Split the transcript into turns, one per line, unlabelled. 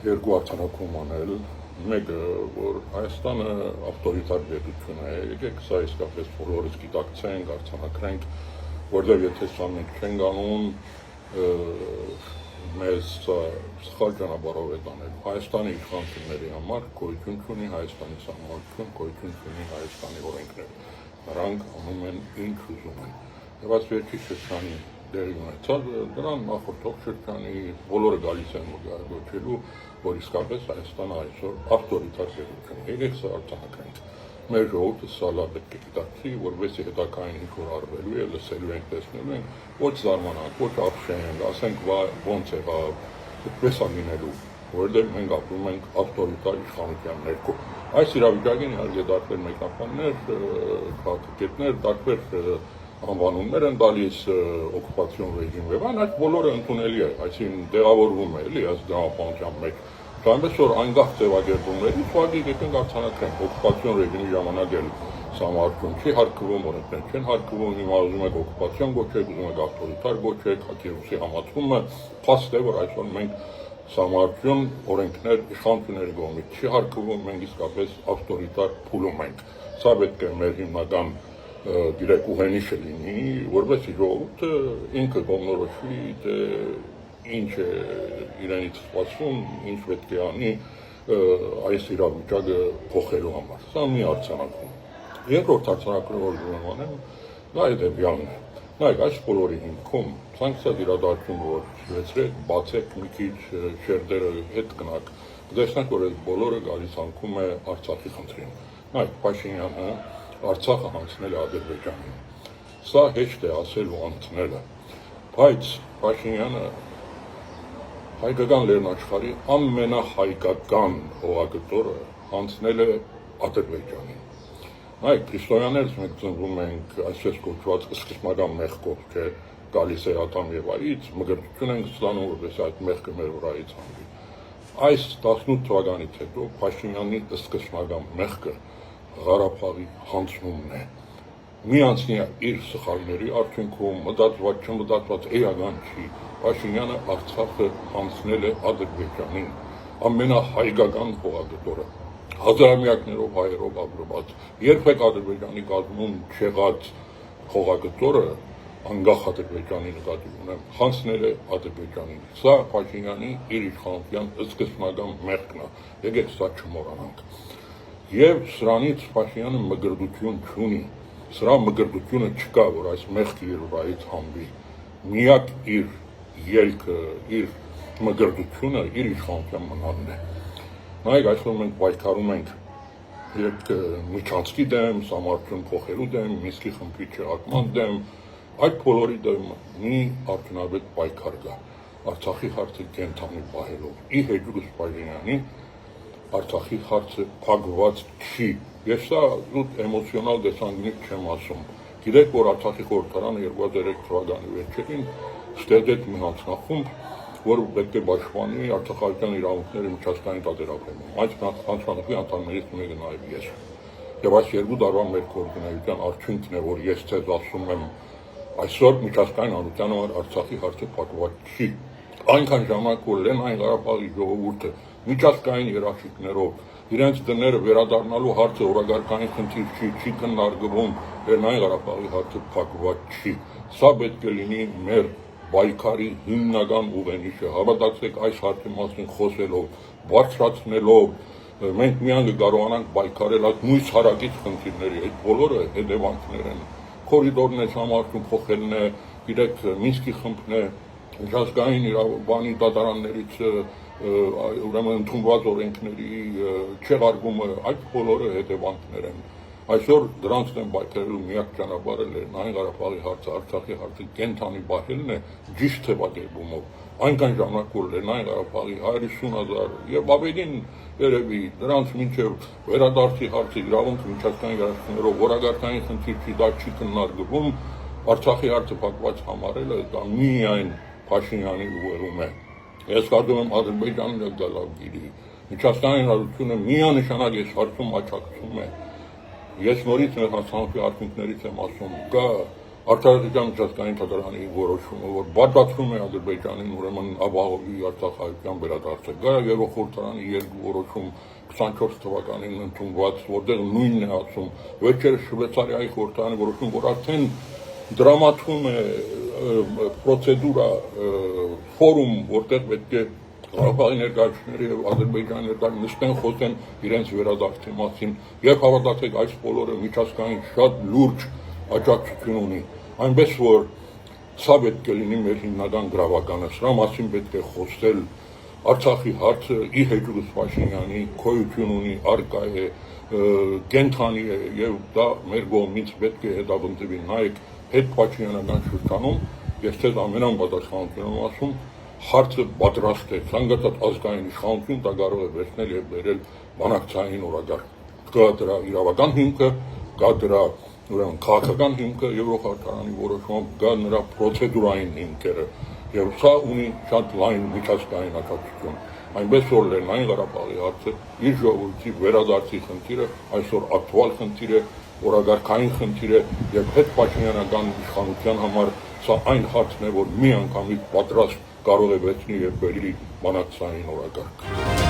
երկու արձանագրում անել, մեկը, որ Հայաստանը ավտորիտար պետություն է, եկեք սա իսկապես բոլորս գիտակցենք, արձանագրենք, որտեղ եթե սա մենք չենք անում, մեզ սխալ ճանապարհով է տանել։ Հայաստանի իշխանությունների համար գոյություն չունի Հայաստանի սահմանություն, գոյություն չունի Հայաստանի օրենքներ։ Նրանք անում են ինչ ուզում են։ Եվ այս վերջի շրջանի դերի ունեցած դրան նախորդող շրջանի բոլորը գալիս են գոչելու, որ իսկապես Հայաստանը այսօր ավտորիտար պետություն է։ Եկեք սա արձանագրենք։ Մեր ժողովուրդը սա լավ պետք է գիտակցի, որովհետեւ հետագային ինչ-որ արվելու է, լսելու ենք, տեսնելու ենք, ոչ զարմանանք, ոչ ապշենք, ասենք ոնց եղավ, այդպես է լինելու, որովհետեւ մենք ապրում ենք ավտորիտար իշխանության ներքո։ Այս իրավիճակին իհարկե դարբեր մեկնաբաններ, քաղաքագետներ, դարբեր անվանումներ են տալիս օկուպացիոն ռեժիմը, եւ այդ բոլորը ընդունելի է, այսինքն դեղավորվում է, էլի, այս դրամապանության մեջ։ Այնպես որ անգախ ձևակերպումներից ուղղակի եկենք արձանագրենք օկուպացիոն ռեժիմի ժամանակ էլ սահմանություն չի հարկվում, օրենքներ չեն հարկվում, հիմա ուզում եք օկուպացիոն գոչեք, ուզում եք ավտորիտար գոչեք, Հակերուսի համացումը, փաստ է, որ այսօր մենք սահմանություն օրենքներ իշխանությունների կողմից չի հարկվում, մենք իսկապես ավտորիտար փուլում ենք։ Սա պետք է մեր հիմնական direct ուղենիշը լինի, որովհետեւ ժողովուրդը ինքը կողմնորոշվի, թե ինչ է իրենից սպասում, ինչ պետք է անի այս իրավիճակը փոխելու համար։ Սա մի արձանագրում։ Երկրորդ արձանագրումը, որ ուզում եմ անել, դա հետևյալն է։ Նայեք, այս բոլորի հիմքում սանկցիա իրադարձություն, որ շվեցրեք, բացեք մի քիչ շերտերը հետ գնաք, կտեսնեք, որ այս բոլորը գալիս անկում է Արցախի խնդրին։ Նայեք, Փաշինյանը Արցախը հանձնել է Ադրբեջանին։ Սա հեշտ է ասել ու ընդունելը, բայց Փաշինյանը հայկական լեռնաշխարհի ամենահայկական հողագտորը հանձնել է Ադրբեջանին։ Նայեք, քրիստոնյաներս մենք ծնվում ենք այսպես կոչված սկզբնական մեղքով, թե գալիս է Ադամ եւ Ավից, մգրտություն ենք ստանում, որպես այդ մեղքը մեր վրայից հանգի։ Այս 18 թվականից հետո Փաշինյանի սկզբնական մեղքը Ղարաբաղի հանձնումն է։ Մի անցնի իր սխալների արդյունքում, մտածված չմտածված էական չի, Փաշինյանը Արցախը հանձնել է Ադրբեջանին, ամենահայկական հողագտորը, հազարամյակներով հայերով ապրված, երբեք Ադրբեջանի կազմում չեղած հողագտորը, անկախ Ադրբեջանի նկատի ունեմ, հանձնել է Ադրբեջանին։ Սա Փաշինյանի իր իշխանության սկզբնական մեղքն է, եկեք սա չմոռանանք։ Եվ սրանից Փաշինյանը մգրտություն չունի, սրա մգրտությունը չկա, որ այս մեղքը իր վրայից հանվի։ Միակ իր ելքը, իր մգրտությունը իր իշխանության մնալն է։ Նայեք, այսօր մենք պայքարում ենք Միջանցքի դեմ, սահմանություն փոխելու դեմ, Մինսկի խմբի չեղարկման դեմ, այդ բոլորի դեմ մի արդյունավետ պայքար կա, Արցախի հարցը կենթանի պահելով։ Ի հեճուկս Փաշինյանի Արցախի հարցը փակված չի։ Ես սա զուտ էմոցիոնալ տեսանկյունից չեմ ասում։ Գիտեք, որ Արցախի խորհրդարանը 2003 թվականի վերջերին ստեղծեց մի հանձնախումբ, որ պետք է պաշտպանի արցախական իրավունքների միջազգային տարածքում։ Այս հանձնախմբի անդամներից մեկը նաև ես։ Եվ այս երկու տարվա մեր կոորդինացիան արդյունքն է, որ ես ձեզ ասում եմ, այսօր միջազգային հանրության համար Արցախի հարցը փակված չի։ Այնքան ժամանակ, որ Լեռնային Ղարաբաղի ժողովուրդը միջազգային երաշխիքներով իրենց դները վերադառնալու հարցը օրագարկային խնդիր չի քննարկվում, Լեռնային Ղարաբաղի հարցը փակված չի։ Սա պետք է լինի մեր պայքարի հիմնական ուղենիշը, հավատացեք այս հարցի մասին խոսելով, բարձրացնելով, մենք միայն կարողանանք պայքարել այդ նույն հարակից խնդիրների, այդ բոլորը հետևանքներ են, կորիդորներ համարտում փոխելն է, գիտեք, Մինսկի խմբն է, միջազգային իրավաբանի դատարաններից ուրեմն ընդունված օրենքների չեղարկումը, այդ բոլորը հետևանքներ են։ Այսօր դրանց դեմ պայքարելու միակ ճանապարհը Լեռնային Ղարաբաղի հարցը, Արցախի հարցը կենթանի պահելն է ճիշտ ձևակերպումով։ Այնքան ժամանակ, որ Լեռնային Ղարաբաղի 150,000 եւ ավելին երևի դրանց մինչեւ վերադարձի հարցը իրավունք միջազգային երաշխիքներով օրագարկային խնդիր չի, դա չի քննարկվում, Արցախի հարցը փակված համարելը դա միայն Փաշինյանի ուղերում է։ Ես կարծում եմ Ադրբեջանն էլ դա լավ գիտի։ Միջազգային հանրությունը միանշանակ այս հարցում աջակցում է։ Ես նորից մեր հանրահավաքի արդյունքներից եմ ասում, կա Արդարադատության միջազգային թատրոնի որոշումը, որ բացատրում է Ադրբեջանին ուրեմն ապահովի Արցախահայության վերադարձը։ Գարագերո խորհրդարանի երկու որոշում 24 թվականին ընդունված, որտեղ նույնն է ասում, վերջերս Շվեյցարիայի խորհրդարանի որոշում, որ արդեն դրամատվում է պրոցեդուրա, ֆորում, որտեղ պետք է Ղարաբաղի ներկայացուցիչները եւ Ադրբեջանի ներկայացուցիչները նստեն խոսեն իրենց վերադարձի մասին, եւ հավատացեք, այս բոլորը միջազգային շատ լուրջ աջակցություն ունի, այնպես որ սա պետք է լինի մեր հիմնական գրավականը, սրա մասին պետք է խոսել, Արցախի հարցը ի հեճուկս Փաշինյանի գոյություն ունի, առկա է, կենթանի է եւ դա մեր կողմից պետք է հետապնդվի, նայեք, հետ Փաշինյանական շրջանում, ես ձեզ ամենապատասխանատվորն եմ ասում, հարցը պատրաստ է, ցանկացած ազգային իշխանություն դա կարող է վերցնել եւ բերել բանակցային օրագարկ, կա դրա իրավական հիմքը, կա դրա ուրեմն քաղաքական հիմքը Եվրոխորհրդարանի որոշումով, կա նրա պրոցեդուրային հիմքերը եւ սա ունի շատ լայն միջազգային աջակցություն, այնպես որ Լեռնային Ղարաբաղի հարցը իր ժողովրդի վերադարձի խնդիրը այսօր ակտուալ խնդիր է, օրագարկային խնդիր է եւ հետ Փաշինյանական իշխանության համար սա այն հարցն է, որ մի անգամից պատրաստ կարող է վերցնի եւ բերի բանակցային օրագարկ։